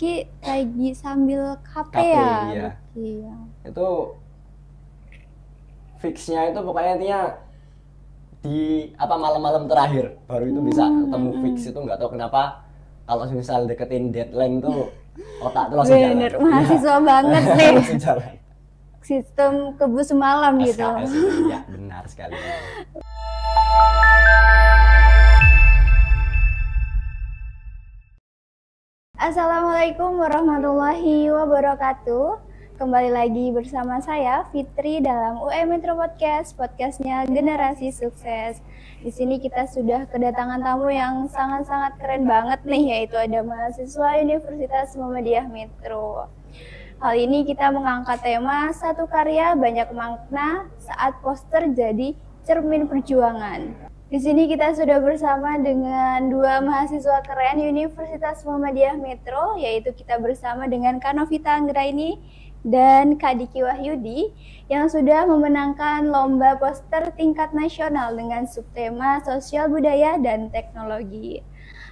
Diki lagi sambil KP KP, ya? iya. Iya. Itu fixnya itu pokoknya intinya di malam-malam terakhir baru itu bisa ketemu fix. Itu nggak tahu kenapa kalau misal deketin deadline tuh otak tuh langsung jalan. Bener, mahasiswa banget nih. Langsung jalan. Sistem kebus semalam gitu. SKS itu ya benar sekali. Assalamualaikum warahmatullahi wabarakatuh. Kembali lagi bersama saya Fitri dalam UM Metro Podcast, podcastnya Generasi Sukses. Di sini kita sudah kedatangan tamu yang sangat-sangat keren banget nih, yaitu ada mahasiswa Universitas Muhammadiyah Metro. Hal ini kita mengangkat tema satu karya banyak makna saat poster jadi cermin perjuangan. Di sini kita sudah bersama dengan dua mahasiswa keren Universitas Muhammadiyah Metro, yaitu kita bersama dengan Kak Novita Anggraini dan Kak Diki Wahyudi yang sudah memenangkan lomba poster tingkat nasional dengan subtema sosial budaya dan teknologi.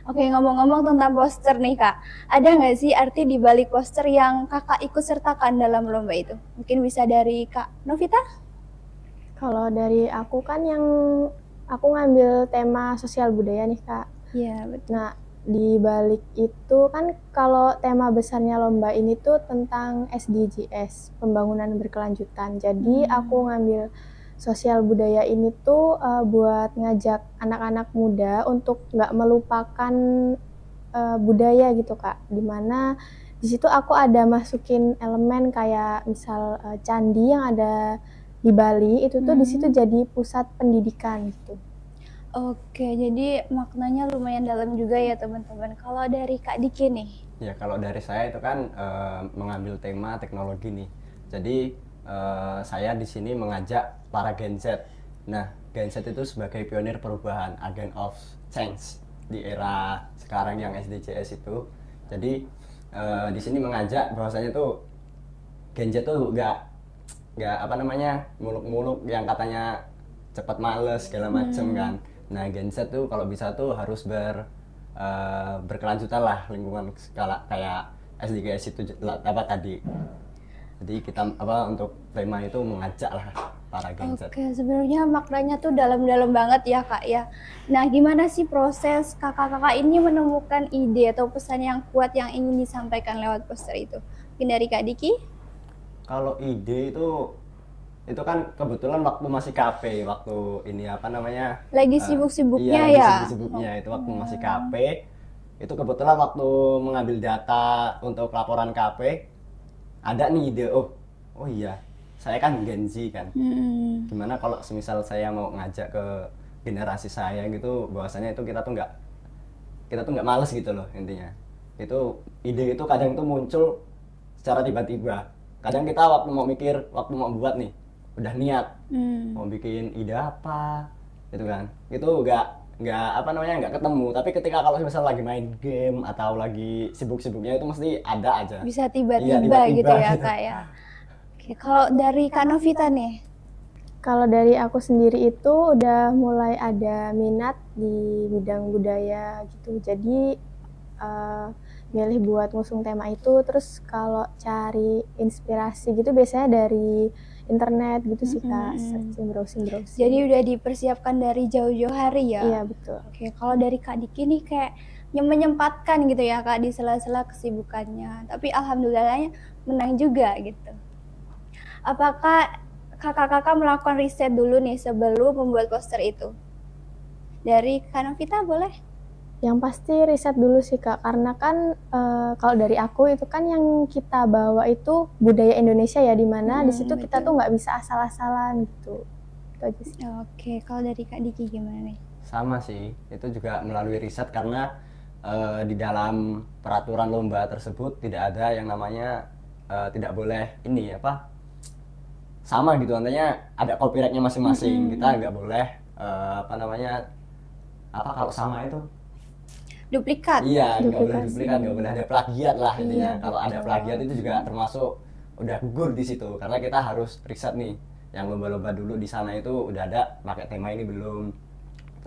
Oke, ngomong-ngomong tentang poster nih Kak, ada nggak sih arti di balik poster yang Kakak ikut sertakan dalam lomba itu? Mungkin bisa dari Kak Novita? Kalau dari aku kan aku ngambil tema sosial budaya nih Kak. Iya, betul. Nah, di balik itu kan kalau tema besarnya lomba ini tuh tentang SDGs, pembangunan berkelanjutan. Jadi aku ngambil sosial budaya ini tuh buat ngajak anak-anak muda untuk nggak melupakan budaya gitu Kak. Dimana di situ aku ada masukin elemen kayak misal candi yang ada di Bali itu tuh di situ jadi pusat pendidikan gitu. Oke, jadi maknanya lumayan dalam juga ya teman-teman. Kalau dari Kak Diki nih? Ya kalau dari saya itu kan mengambil tema teknologi nih. Jadi saya di sini mengajak para Gen Z. Nah, Gen Z itu sebagai pionir perubahan, agent of change di era sekarang yang SDGs itu. Jadi di sini mengajak bahwasanya tuh Gen Z tuh nggak muluk-muluk yang katanya cepat males segala macem kan. Nah, Gen Z tuh kalau bisa tuh harus berkelanjutan lah lingkungan skala kayak SDGs itu tadi. Jadi kita untuk tema itu mengajak lah para Gen Z. Oke, sebenarnya maknanya tuh dalam-dalam banget ya Kak ya. Nah, gimana sih proses kakak-kakak ini menemukan ide atau pesan yang kuat yang ingin disampaikan lewat poster itu? Mungkin dari Kak Diki? Kalau ide itu kan kebetulan waktu masih KP, waktu ini lagi sibuk-sibuknya iya, ya? sibuk-sibuknya itu waktu masih KP. Itu kebetulan waktu mengambil data untuk laporan KP ada nih ide, oh iya, saya kan Gen Z kan. Gimana kalau semisal saya mau ngajak ke generasi saya gitu, bahwasanya itu kita tuh nggak males gitu loh intinya. Itu ide itu kadang itu muncul secara tiba-tiba. Kadang kita waktu mau buat nih, udah niat mau bikin ide apa gitu kan, itu nggak ketemu. Tapi ketika kalau misalnya lagi main game atau lagi sibuk-sibuknya itu mesti ada aja, Bisa tiba-tiba, iya, tiba-tiba gitu ya Kak ya. Oke, kalau dari Kak Novita nih? Kalau dari aku sendiri itu udah mulai ada minat di bidang budaya gitu. Jadi milih buat ngusung tema itu. Terus kalau cari inspirasi gitu biasanya dari internet gitu sih Kak, searching browsing. Jadi udah dipersiapkan dari jauh-jauh hari ya? Iya, betul. Oke, kalau dari Kak Diki nih kayak menyempatkan gitu ya Kak di sela-sela kesibukannya. Tapi alhamdulillahnya menang juga gitu. Apakah kakak-kakak melakukan riset dulu nih sebelum membuat poster itu? Dari Kak Novita boleh? Yang pasti riset dulu sih Kak, karena kan kalau dari aku itu kan yang kita bawa itu budaya Indonesia ya, dimana di situ kita tuh nggak bisa asal-asalan gitu. Itu aja sih. Oke, kalau dari Kak Diki gimana nih? Sama sih, itu juga melalui riset karena di dalam peraturan lomba tersebut tidak ada yang namanya tidak boleh sama gitu, artinya ada copyrightnya masing-masing. Kita nggak boleh kalau sama itu duplikat. Iya, nggak boleh duplikat, nggak boleh ada plagiat lah intinya. Kalau ada plagiat itu juga termasuk udah gugur di situ, karena kita harus riset nih. Yang lomba-lomba dulu di sana itu udah ada pakai tema ini belum,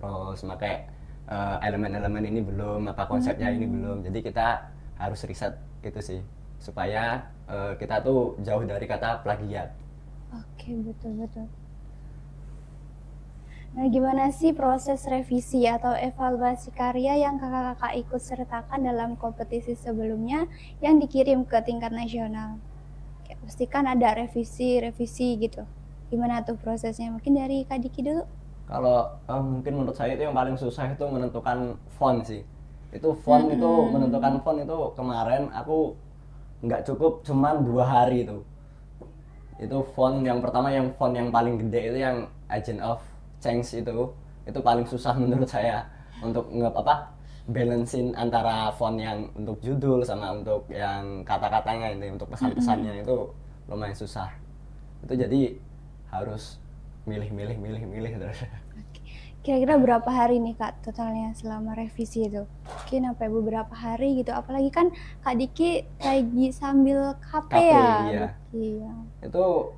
terus pakai elemen-elemen ini belum, konsepnya ini belum. Jadi kita harus riset gitu sih, supaya kita tuh jauh dari kata plagiat. Oke, betul. Nah, gimana sih proses revisi atau evaluasi karya yang kakak-kakak ikut sertakan dalam kompetisi sebelumnya yang dikirim ke tingkat nasional? Kayak pasti kan ada revisi gitu. Gimana tuh prosesnya? Mungkin dari Kak Diki dulu. Kalau mungkin menurut saya itu yang paling susah itu menentukan font sih. Itu font itu menentukan font itu kemarin aku nggak cukup cuman 2 hari itu. Itu font yang pertama, yang font yang paling gede itu yang Agent of Change itu paling susah menurut saya untuk balancein antara font yang untuk judul sama untuk yang kata-katanya ini, untuk pesan-pesannya itu lumayan susah. Itu jadi harus milih terus. Kira-kira berapa hari nih Kak totalnya selama revisi itu? Mungkin sampai beberapa hari gitu. Apalagi kan Kak Diki lagi sambil KP ya. Iya. Itu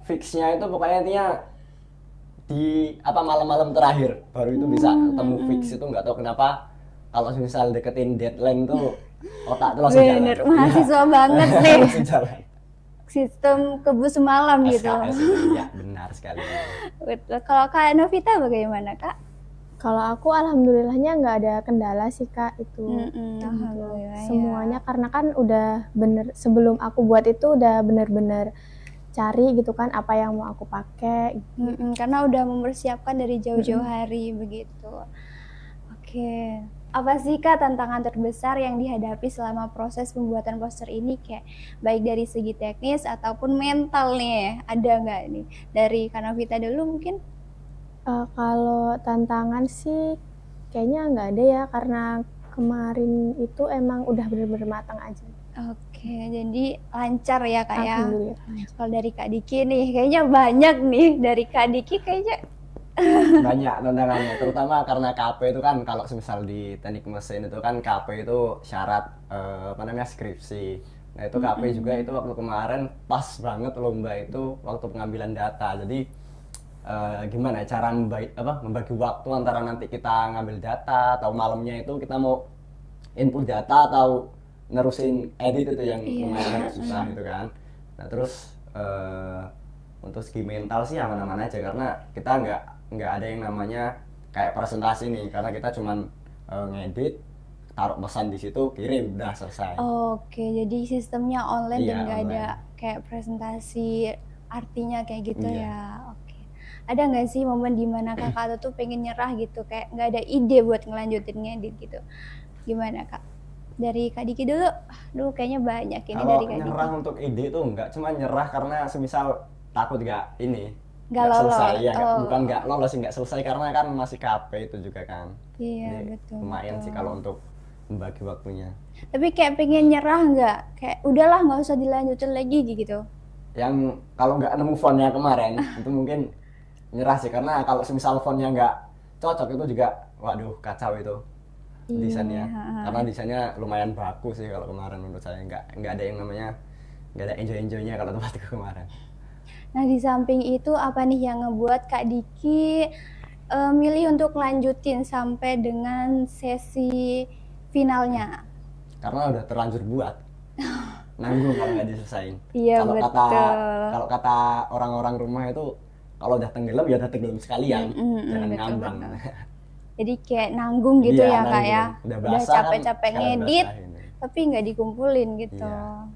fixnya itu pokoknya intinya di malam-malam terakhir baru itu bisa ketemu fix. Itu nggak tahu kenapa kalau misal deketin deadline tuh otak tuh langsung jalan. Bener, mahasiswa banget nih. Langsung jalan. Sistem kebus semalam gitu. Ya, benar sekali. Betul. Kalau Kak Novita bagaimana Kak? Kalau aku alhamdulillahnya nggak ada kendala sih Kak itu. Alhamdulillah. Semuanya karena kan udah bener, sebelum aku buat itu udah bener-bener cari gitu kan apa yang mau aku pakai. Karena udah mempersiapkan dari jauh-jauh hari begitu. Oke. Apa sih Kak tantangan terbesar yang dihadapi selama proses pembuatan poster ini, kayak baik dari segi teknis ataupun mental nih? Ada nggak nih? Dari Kak Novita dulu mungkin? Kalau tantangan sih kayaknya nggak ada ya, karena kemarin itu emang udah bener-bener matang aja. Oke, jadi lancar ya Kak ya? Alhamdulillah. Kalau dari Kak Diki nih, kayaknya banyak nih. Dari Kak Diki kayaknya banyak tantangannya, terutama karena KP itu kan kalau misal di teknik mesin itu kan KP itu syarat skripsi. Nah itu KP juga itu waktu kemarin pas banget lomba itu waktu pengambilan data. Jadi gimana ya cara membagi waktu antara nanti kita ngambil data atau malamnya itu kita mau input data atau nerusin edit itu yang lumayan susah gitu kan. Nah terus untuk segi mental sih aman-aman aja karena kita nggak ada yang namanya kayak presentasi nih, karena kita cuman ngedit, taruh pesan di situ, kirim, udah selesai. Oke, jadi sistemnya online dan nggak online. ada kayak presentasi artinya kayak gitu ya. Oke. Ada nggak sih momen dimana kakak tuh pengen nyerah gitu, kayak nggak ada ide buat ngelanjutin ngedit gitu? Gimana Kak? Dari Kak Diki dulu. Aduh, kayaknya banyak ini dari Kak Diki. Kalau nyerah untuk ide tuh nggak cuma nyerah karena semisal takut nggak lolos. selesai ya, bukan nggak lolos, nggak selesai karena kan masih KP itu juga kan. Iya, jadi, betul. lumayan betul. sih kalau untuk membagi waktunya. Tapi kayak pengen nyerah nggak? Kayak udahlah nggak usah dilanjutin lagi gitu. Yang kalau nggak nemu fontnya kemarin itu mungkin nyerah sih, karena kalau semisal fontnya nggak cocok itu juga waduh kacau itu desainnya. Karena desainnya lumayan bagus sih kalau kemarin menurut saya, nggak ada yang namanya, nggak ada enjoy-enjoynya kalau tempatku kemarin. Nah, di samping itu apa nih yang ngebuat Kak Diki milih untuk lanjutin sampai dengan sesi finalnya? Karena udah terlanjur buat. Nanggung kalau nggak diselesain. Iya, Kalau kata orang-orang rumah itu kalau udah tenggelam ya udah tenggelam sekalian. Jangan ngambang. Jadi kayak nanggung gitu ya Kak ya. Udah capek-capek kan, ngedit tapi nggak dikumpulin gitu. Iya.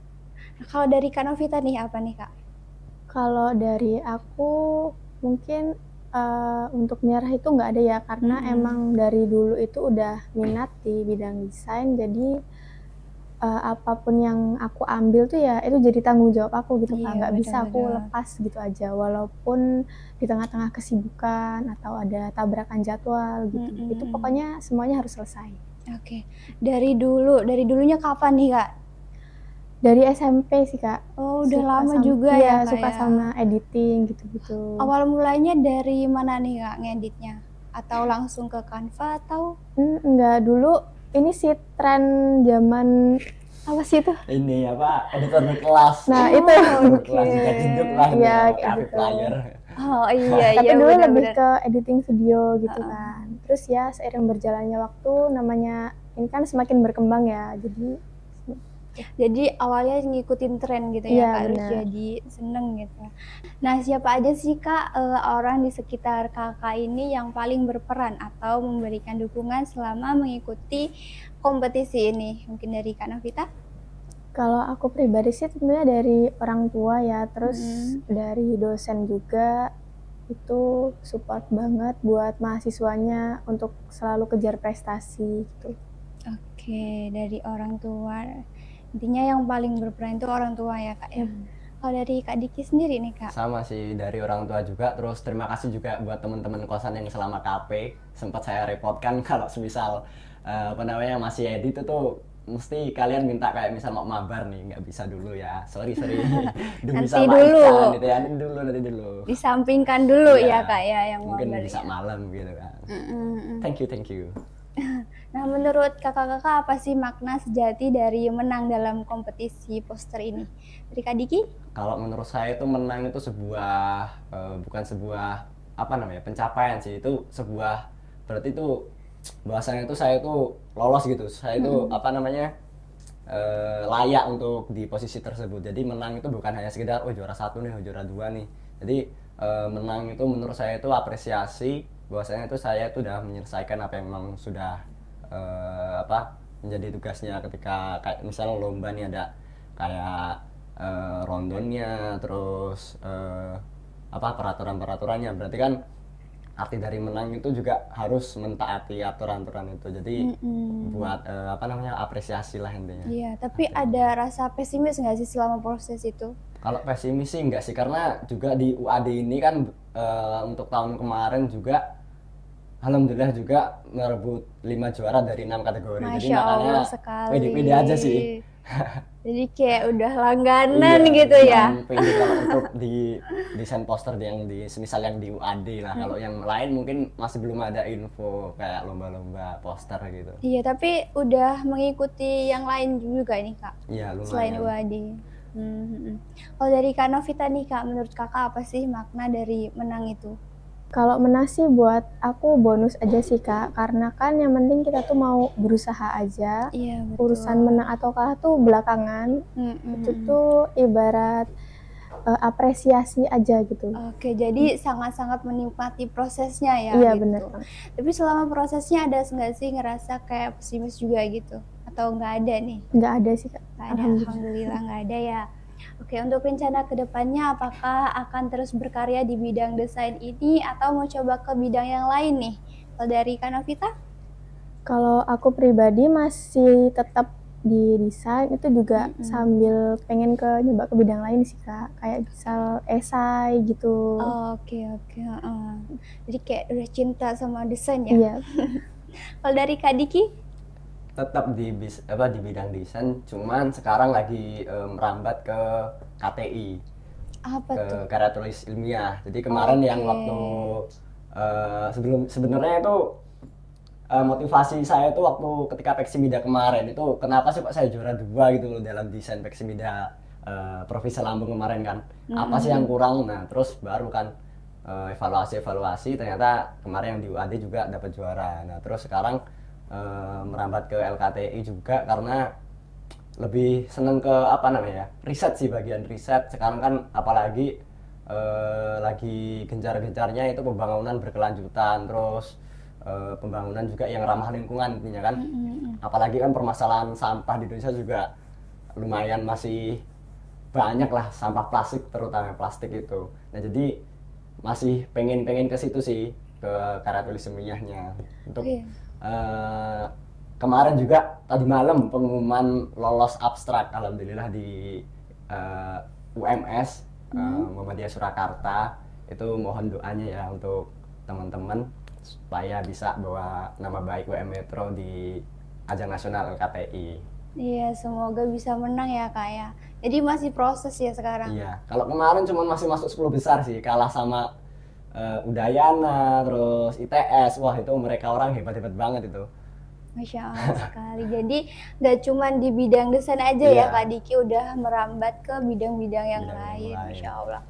Nah, kalau dari Kak Novita nih apa nih Kak? Kalau dari aku mungkin untuk nyerah itu nggak ada ya, karena emang dari dulu itu udah minat di bidang desain, jadi apapun yang aku ambil tuh ya itu jadi tanggung jawab aku gitu kan, nggak bisa aku lepas gitu aja walaupun di tengah-tengah kesibukan atau ada tabrakan jadwal gitu. Itu pokoknya semuanya harus selesai. Oke. Dari dulunya kapan nih Kak? Dari SMP sih Kak. Oh, udah lama juga ya Kak, suka ya? sama editing gitu-gitu. Awal mulanya dari mana nih Kak ngeditnya? Atau langsung ke Canva atau? Enggak, dulu ini sih tren zaman apa sih itu? Ini editor berkelas. Nah, itu berkelas juga hidup lah ya, gitu. Player. Oh iya. Tapi dulu bener. lebih ke editing video gitu kan. Terus ya seiring berjalannya waktu namanya ini kan semakin berkembang ya, jadi awalnya ngikutin tren gitu Iya, ya Kak, terus benar. jadi seneng gitu. Nah, siapa aja sih Kak orang di sekitar Kakak ini yang paling berperan atau memberikan dukungan selama mengikuti kompetisi ini? Mungkin dari Kak Novita? Kalau aku pribadi sih tentunya dari orang tua ya, terus dari dosen juga itu support banget buat mahasiswanya untuk selalu kejar prestasi gitu. Oke, dari orang tua. Intinya yang paling berperan itu orang tua ya Kak ya. Kalau dari Kak Diki sendiri nih Kak? Sama sih, dari orang tua juga. Terus terima kasih juga buat teman-teman kosan yang selama KP sempat saya repotkan kalau semisal masih edit itu mesti kalian minta kayak misal mau mabar nih, nggak bisa dulu ya, sorry Nanti bisa dulu gitu ya, nanti dulu disampingkan dulu ya Kak ya yang mungkin mabar bisa ya. malam gitu kan. Thank you. Nah, menurut kakak-kakak apa sih makna sejati dari menang dalam kompetisi poster ini? Dari Kak Diki? Kalau menurut saya itu menang itu sebuah bukan sebuah pencapaian sih, itu sebuah berarti itu bahasanya itu saya itu lolos gitu, saya itu layak untuk di posisi tersebut. Jadi menang itu bukan hanya sekedar juara 1 nih, juara 2 nih. Jadi menang itu menurut saya itu apresiasi bahwasanya itu saya itu udah menyelesaikan apa yang memang sudah menjadi tugasnya ketika kayak misalnya lomba nih ada kayak rondonnya, terus peraturannya, berarti kan arti dari menang itu juga harus mentaati aturan-aturan itu. Jadi buat apresiasi lah intinya. Iya, tapi ada rasa pesimis nggak sih selama proses itu? Kalau pesimis sih enggak sih, karena juga di UAD ini kan untuk tahun kemarin juga alhamdulillah juga merebut 5 juara dari 6 kategori. Masya jadi makanya pede-pede aja sih. Jadi kayak udah langganan gitu ya. Pede kalau untuk di desain poster yang semisal yang di UAD lah. Kalau yang lain mungkin masih belum ada info kayak lomba-lomba poster gitu. Iya, tapi udah mengikuti yang lain juga nih Kak. Iya, lumayan. Selain UAD. Kalau dari Kak Novita nih Kak, menurut Kakak apa sih makna dari menang itu? Kalau menang sih buat aku bonus aja sih Kak, karena kan yang penting kita tuh mau berusaha aja. Iya, betul. Urusan menang atau kalah tuh belakangan. Itu tuh ibarat apresiasi aja gitu. Oke, jadi sangat-sangat menikmati prosesnya ya. Iya, gitu. benar. Tapi selama prosesnya ada nggak sih ngerasa kayak pesimis juga gitu? Atau nggak ada nih? Nggak ada sih Kak. Nggak ada, alhamdulillah nggak ada ya. Oke, untuk rencana kedepannya apakah akan terus berkarya di bidang desain ini atau mau coba ke bidang yang lain nih? Kalau dari Kak Novita? Kalau aku pribadi masih tetap di desain, itu juga sambil pengen nyoba ke bidang lain sih Kak, kayak misal esai gitu. Oke. Jadi kayak udah cinta sama desain ya? Iya. Kalau dari Kak Diki? Tetap di bidang desain, cuman sekarang lagi merambat ke KTI. Apa ke tuh? karya tulis ilmiah. Jadi kemarin yang waktu sebenarnya itu motivasi saya itu waktu ketika Peksimida kemarin itu kenapa sih Pak saya juara 2 gitu loh dalam desain Peksimida Provinsi Lampung kemarin kan. Apa sih yang kurang? Nah, terus baru kan evaluasi ternyata kemarin yang di UAD juga dapat juara. Nah, terus sekarang merambat ke LKTI juga karena lebih seneng ke riset sih, bagian riset. Sekarang kan apalagi lagi gencar-gencarnya itu pembangunan berkelanjutan, terus pembangunan juga yang ramah lingkungan intinya kan. Apalagi kan permasalahan sampah di Indonesia juga lumayan masih banyak lah, sampah plastik terutama plastik itu. Nah, jadi masih pengen ke situ sih, ke karya tulis ilmiahnya untuk kemarin juga tadi malam pengumuman lolos abstrak alhamdulillah di UMS Muhammadiyah Surakarta. Itu mohon doanya ya untuk teman-teman supaya bisa bawa nama baik UM Metro di ajang nasional LKTI. Iya, semoga bisa menang ya Kak ya. Jadi masih proses ya sekarang. Iya, kalau kemarin cuma masih masuk 10 besar sih, kalah sama Udayana, terus ITS. Wah, itu mereka orang hebat-hebat banget itu. Masya Allah sekali. Jadi nggak cuma di bidang desain aja ya Kak Diki, udah merambat ke bidang-bidang yang lain. Masya Allah.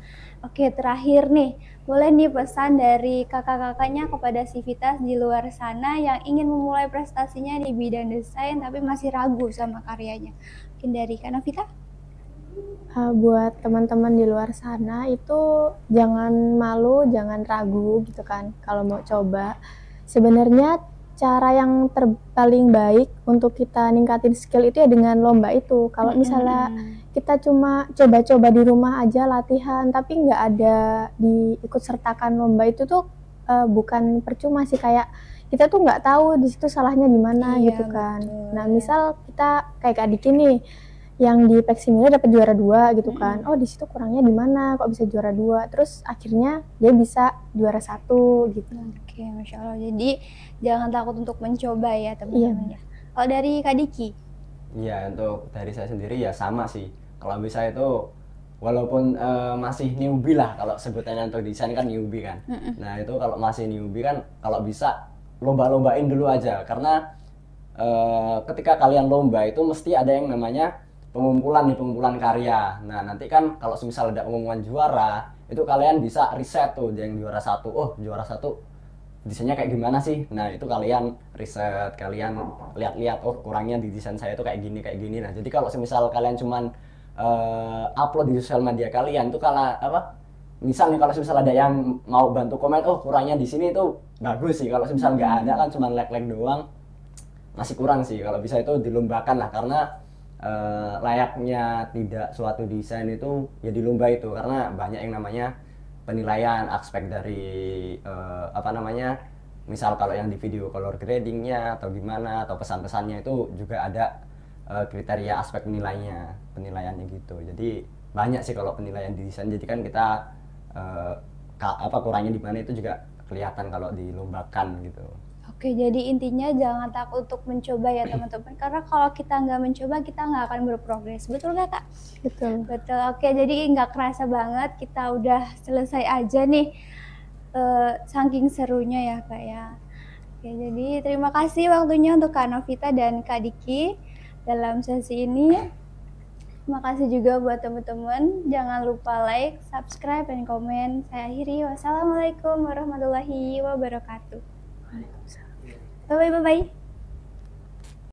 Oke, terakhir nih, boleh nih pesan dari kakak-kakaknya kepada sivitas di luar sana yang ingin memulai prestasinya di bidang desain tapi masih ragu sama karyanya. Mungkin dari Kak Novita? Buat teman-teman di luar sana itu jangan malu, jangan ragu gitu kan kalau mau coba. Sebenarnya cara yang paling baik untuk kita ningkatin skill itu ya dengan lomba itu. Kalau misalnya kita cuma coba-coba di rumah aja latihan tapi nggak ada diikut sertakan lomba itu tuh bukan percuma sih, kayak kita tuh nggak tahu di situ salahnya di mana gitu kan. Betul. Nah misal kita kayak Kak Diki nih yang di Peksimila dapat juara 2 gitu kan. Oh di situ kurangnya di mana kok bisa juara 2, terus akhirnya dia bisa juara 1 gitu. Oke, Masya Allah. Jadi jangan takut untuk mencoba ya teman-teman ya. Kalau dari Kak Diki? Iya, untuk dari saya sendiri ya sama sih. Kalau bisa itu walaupun masih newbie lah, kalau sebutannya untuk desain kan newbie kan. Nah itu kalau masih newbie kan kalau bisa lomba-lombain dulu aja, karena ketika kalian lomba itu mesti ada yang namanya pengumpulan karya. Nah nanti kan kalau misal ada pengumuman juara, itu kalian bisa riset tuh yang juara 1. Oh juara 1 desainnya kayak gimana sih? Nah itu kalian riset, kalian lihat-lihat, oh kurangnya di desain saya itu kayak gini. Nah jadi kalau misal kalian cuman upload di sosial media kalian tuh misal nih kalau misal ada yang mau bantu komen, oh kurangnya di sini itu bagus sih. Kalau misal nggak ada kan cuman like doang, masih kurang sih. Kalau bisa itu dilombakan lah, karena layaknya tidak suatu desain itu ya di lomba itu, karena banyak yang namanya penilaian aspek dari misal kalau yang di video color gradingnya atau gimana atau pesan-pesannya itu juga ada kriteria aspek penilaiannya gitu. Jadi banyak sih kalau penilaian di desain, jadi kan kita kurangnya di mana itu juga kelihatan kalau dilombakan gitu. Oke, jadi intinya jangan takut untuk mencoba ya teman-teman, karena kalau kita nggak mencoba kita nggak akan berprogres. Betul nggak Kak? Betul. Betul. Oke, jadi nggak kerasa banget kita udah selesai aja nih, saking serunya ya Kak ya. Oke, jadi terima kasih waktunya untuk Kak Novita dan Kak Diki dalam sesi ini. Terima kasih juga buat teman-teman. Jangan lupa like, subscribe, dan komen. Saya akhiri. Wassalamualaikum warahmatullahi wabarakatuh. Waalaikumsalam. Bye-bye.